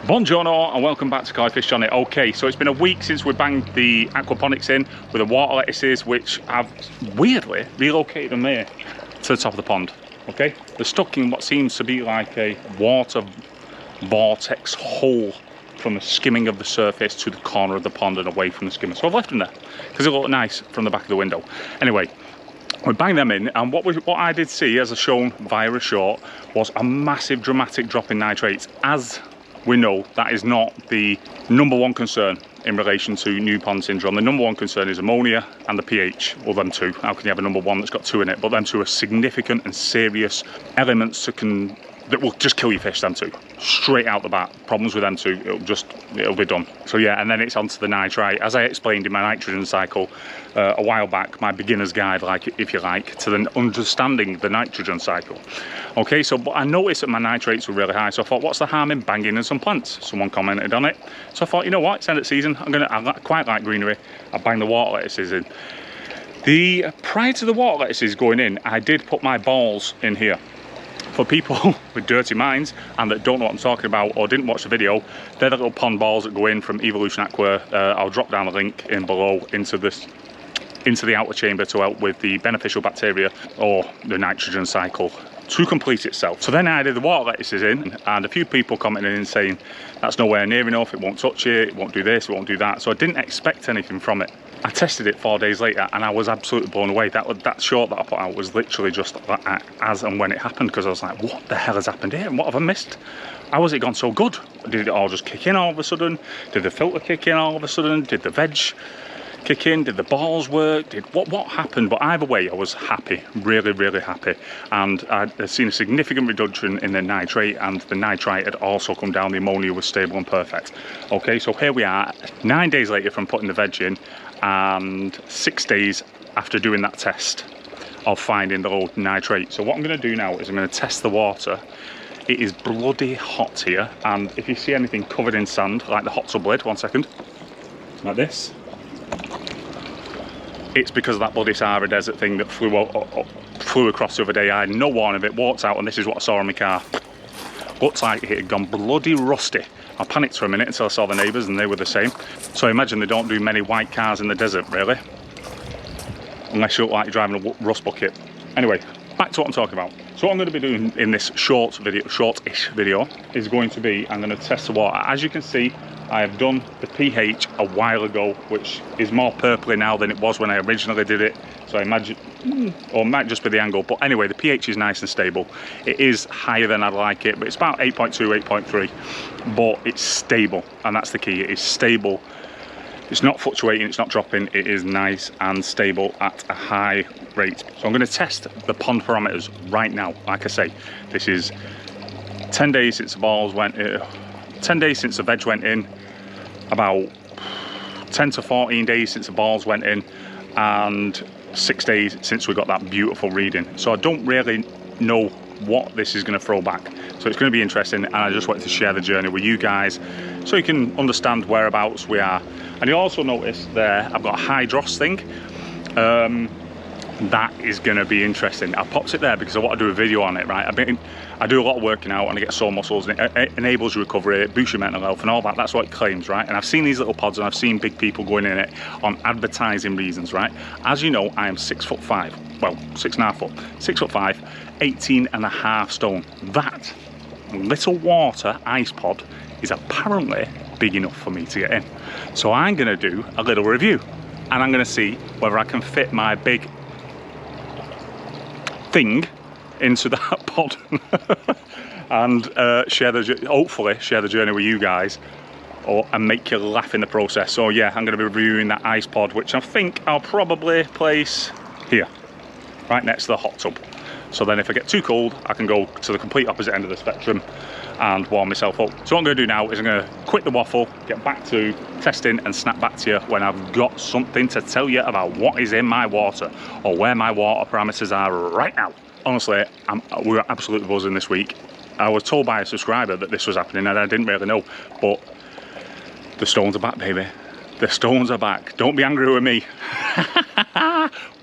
Buongiorno and welcome back to Koi Fish Johnny. Okay, so it's been a week since we banged the aquaponics in with the water lettuces, which have weirdly relocated them here to the top of the pond. Okay, they're stuck in what seems to be like a water vortex hole from the skimming of the surface to the corner of the pond and away from the skimmer. So I've left them there because they look nice from the back of the window. Anyway, we banged them in, and what I did see, as I've shown via a short, was a massive dramatic drop in nitrates. As we know, that is not the number one concern in relation to new pond syndrome. The number one concern is ammonia and the pH, or them two. How can you have a number one that's got two in it? But them two are significant and serious elements that will just kill your fish, them two. Straight out the bat. Problems with them two, it'll be done. So yeah, and then it's onto the nitrite. As I explained in my nitrogen cycle a while back, my beginner's guide, like if you like, to then understanding the nitrogen cycle. Okay, so but I noticed that my nitrates were really high, so I thought, what's the harm in banging in some plants? Someone commented on it. So I thought, you know what, it's end of season, I quite like greenery. I bang the water lettuces in. Prior to the water lettuces going in, I did put my balls in here. For people with dirty minds and that don't know what I'm talking about or didn't watch the video, they're the little pond balls that go in from Evolution Aqua. I'll drop down the link in below into the outer chamber to help with the beneficial bacteria or the nitrogen cycle to complete itself. So then I did the water lettuces in, and a few people commented in saying that's nowhere near enough, it won't touch it won't do this, it won't do that. So I didn't expect anything from it. I tested it 4 days later and I was absolutely blown away. That short that I put out was literally just as and when it happened, because I was like, what the hell has happened here? What have I missed? How has it gone so good? Did it all just kick in all of a sudden? Did the filter kick in all of a sudden? Did the veg kick in? Did the balls work? What happened? But either way, I was happy, really happy, and I'd seen a significant reduction in the nitrate, and the nitrite had also come down. The ammonia was stable and perfect. Okay, so here we are 9 days later from putting the veg in, and 6 days after doing that test of finding the low nitrate. So what I'm going to do now is I'm going to test the water. It is bloody hot here, and if you see anything covered in sand, like the hot tub lid, 1 second, like this, it's because of that bloody Sahara Desert thing that flew across the other day. I had no warning of it, walked out, and this is what I saw in my car. Looked like it had gone bloody rusty. I panicked for a minute until I saw the neighbours and they were the same. So I imagine they don't do many white cars in the desert, really. Unless you look like you're driving a rust bucket. Anyway, back to what I'm talking about. So what I'm going to be doing in this short-ish video, is going to be, I'm going to test the water. As you can see, I have done the pH a while ago, which is more purpley now than it was when I originally did it. So I imagine, or it might just be the angle, but anyway, the pH is nice and stable. It is higher than I'd like it, but it's about 8.2, 8.3, but it's stable, and that's the key. It is stable. It's not fluctuating, it's not dropping, it is nice and stable at a high rate. So I'm going to test the pond parameters right now. Like I say, this is 10 days since the balls went 10 days since the veg went in, about 10 to 14 days since the balls went in, and 6 days since we got that beautiful reading. So I don't really know what this is going to throw back, so it's going to be interesting, and I just wanted to share the journey with you guys so you can understand whereabouts we are. And you also notice there I've got a hydros thing. That is going to be interesting. I popped it there because I want to do a video on it, right? I do a lot of working out and I get sore muscles, and it enables recovery, it boosts your mental health and all that. That's what it claims, right? And I've seen these little pods and I've seen big people going in it on advertising reasons, right? As you know, I am 6'5", well, 6.5 foot, 6'5", 18.5 stone. That little water ice pod is apparently big enough for me to get in. So I'm going to do a little review, and I'm going to see whether I can fit my big thing into that pod and hopefully share the journey with you guys, and make you laugh in the process. So yeah, I'm going to be reviewing that ice pod, which I think I'll probably place here, right next to the hot tub. So then if I get too cold, I can go to the complete opposite end of the spectrum and warm myself up. So what I'm going to do now is I'm going to quit the waffle, get back to testing, and snap back to you when I've got something to tell you about what is in my water, or where my water parameters are right now. Honestly, we're absolutely buzzing this week. I was told by a subscriber that this was happening and I didn't really know, but the stones are back, baby. The stones are back. Don't be angry with me.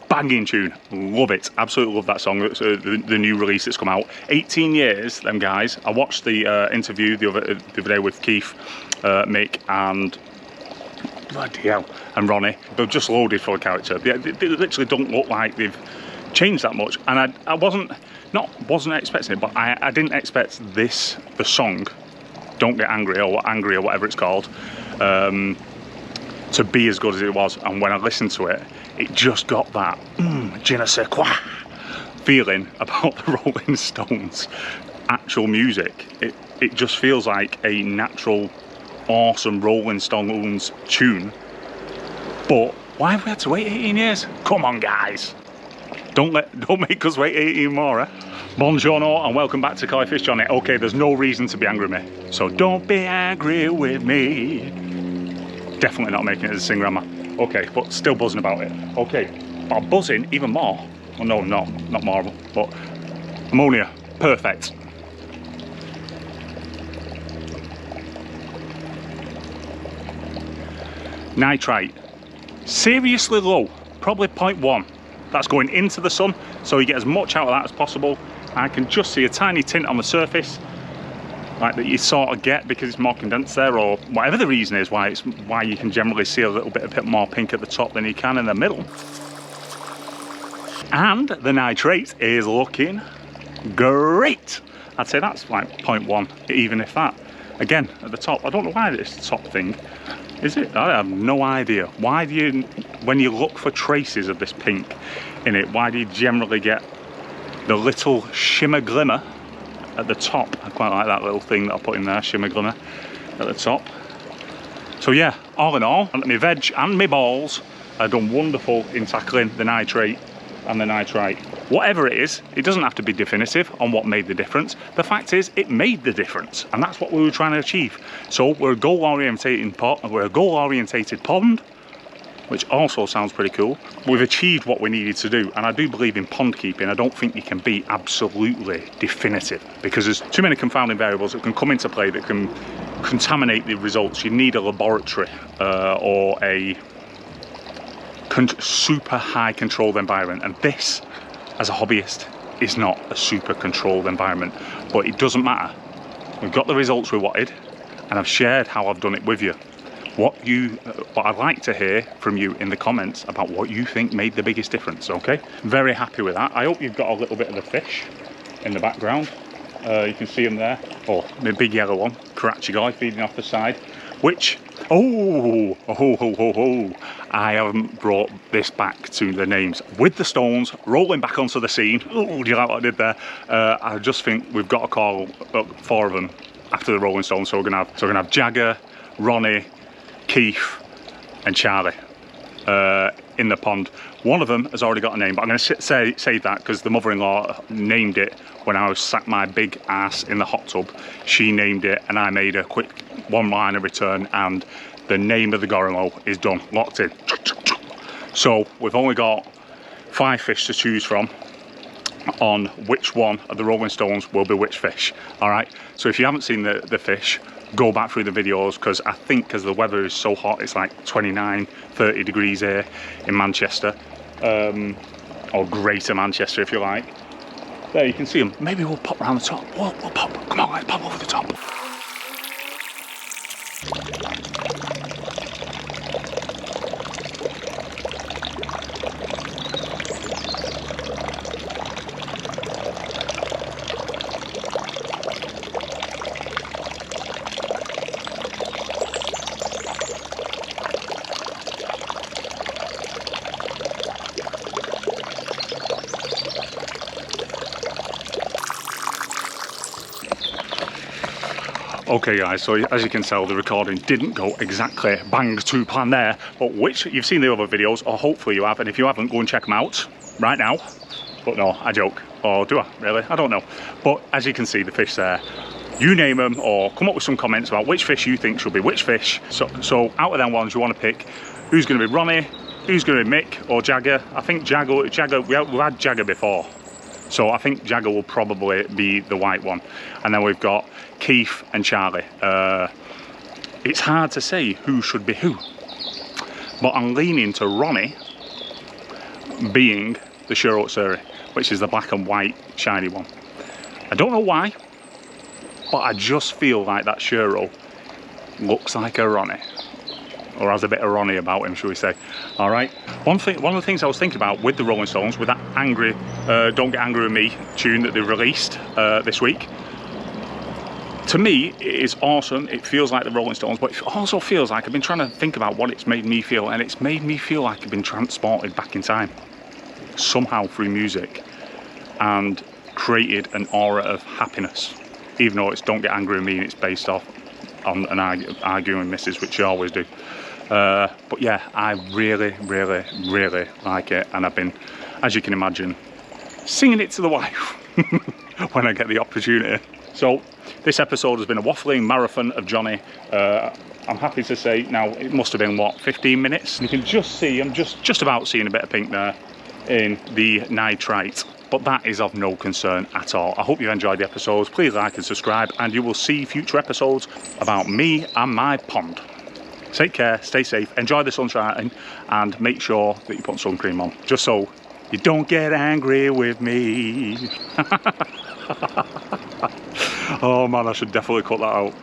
Bang! banging tune, love it, absolutely love that song. It's the new release that's come out. 18 years, them guys. I watched the interview the other day with Keith, Mick, and bloody hell, and Ronnie. They're just loaded for a character. They literally don't look like they've changed that much, and I wasn't expecting it, but I didn't expect this, the song Don't Get Angry or whatever it's called, to be as good as it was. And when I listened to it, it just got that je ne sais quoi feeling about the Rolling Stones actual music. It just feels like a natural, awesome Rolling Stones tune. But why have we had to wait 18 years? Come on, guys. Don't make us wait 18 more, eh? Buongiorno and welcome back to Koi Fish Johnny. Okay, there's no reason to be angry with me, so don't be angry with me. Definitely not making it as a singer, am I? Okay, but still buzzing about it. Okay, but buzzing even more. Well, no, not more, but ammonia, perfect. Nitrite, seriously low, probably 0.1. That's going into the sun, so you get as much out of that as possible. I can just see a tiny tint on the surface, like that you sort of get because it's more condensed there, or whatever the reason is why you can generally see a bit more pink at the top than you can in the middle. And the nitrate is looking great. I'd say that's like 0.1, even if that. Again, at the top, I don't know why this top thing, is it? I have no idea. Why do you, when you look for traces of this pink in it, why do you generally get the little shimmer glimmer at the top? I quite like that little thing that I put in there, shimmer glimmer at the top. So yeah, all in all, my veg and my balls are done wonderful in tackling the nitrate and the nitrite. Whatever it is, it doesn't have to be definitive on what made the difference. The fact is, it made the difference, and that's what we were trying to achieve. So we're a goal-orientated pond, which also sounds pretty cool. We've achieved what we needed to do, and I do believe in pond keeping. I don't think you can be absolutely definitive, because there's too many confounding variables that can come into play that can contaminate the results. You need a laboratory or a super high controlled environment, and this, as a hobbyist, is not a super controlled environment. But it doesn't matter. We've got the results we wanted, and I've shared how I've done it with you. What I'd like to hear from you in the comments about what you think made the biggest difference. Okay, very happy with that. I hope you've got a little bit of the fish in the background. You can see them there. Oh, the big yellow one, Karachi guy, feeding off the side. Which, I haven't brought this back to the names. With the Stones rolling back onto the scene, oh, do you like what I did there? I just think we've got to call up 4 of them after the Rolling Stones. So we're gonna have Jagger, Ronnie, Keith, and Charlie in the pond. One of them has already got a name, but I'm going to say that because the mother-in-law named it when I was sat my big ass in the hot tub. She named it, and I made a quick one-liner return, and the name of the Gorimo is done, locked in. So we've only got 5 fish to choose from on which one of the Rolling Stones will be which fish. All right, so if you haven't seen the fish, go back through the videos, because I think because the weather is so hot, it's like 29-30 degrees here in Manchester, or Greater Manchester if you like. There you can see them. Maybe we'll pop around the top. We'll pop. Come on, let's pop over the top. Okay guys, so as you can tell, the recording didn't go exactly bang to plan there, but which you've seen the other videos, or hopefully you have, and if you haven't, go and check them out right now. But no, I joke, or do I really? I don't know. But as you can see, the fish there, you name them, or come up with some comments about which fish you think should be which fish. So out of them ones, you want to pick who's going to be Ronnie, who's going to be Mick, or Jagger. I think Jagger, we've had Jagger before, so I think Jagger will probably be the white one. And then we've got Keith and Charlie. It's hard to say who should be who, but I'm leaning to Ronnie being the Shiro, which is the black and white shiny one. I don't know why, but I just feel like that Shiro looks like a Ronnie, or has a bit of Ronnie about him, shall we say. All right, one of the things I was thinking about with the Rolling Stones, with that angry Don't Get Angry With Me tune that they released this week, to me it is awesome. It feels like the Rolling Stones, but it also feels like I've been trying to think about what it's made me feel, and it's made me feel like I've been transported back in time somehow through music, and created an aura of happiness, even though it's Don't Get Angry With Me and it's based off on an arguing with missus, which you always do. But yeah, I really like it, and I've been, as you can imagine, singing it to the wife when I get the opportunity. So this episode has been a waffling marathon of Johnny. I'm happy to say now it must have been, what, 15 minutes? You can just see, I'm just about seeing a bit of pink there in the nitrite, but that is of no concern at all. I hope you enjoyed the episodes. Please like and subscribe, and you will see future episodes about me and my pond. Take care, stay safe, enjoy the sunshine, and make sure that you put sun cream on, just so you don't get angry with me. Oh man, I should definitely cut that out.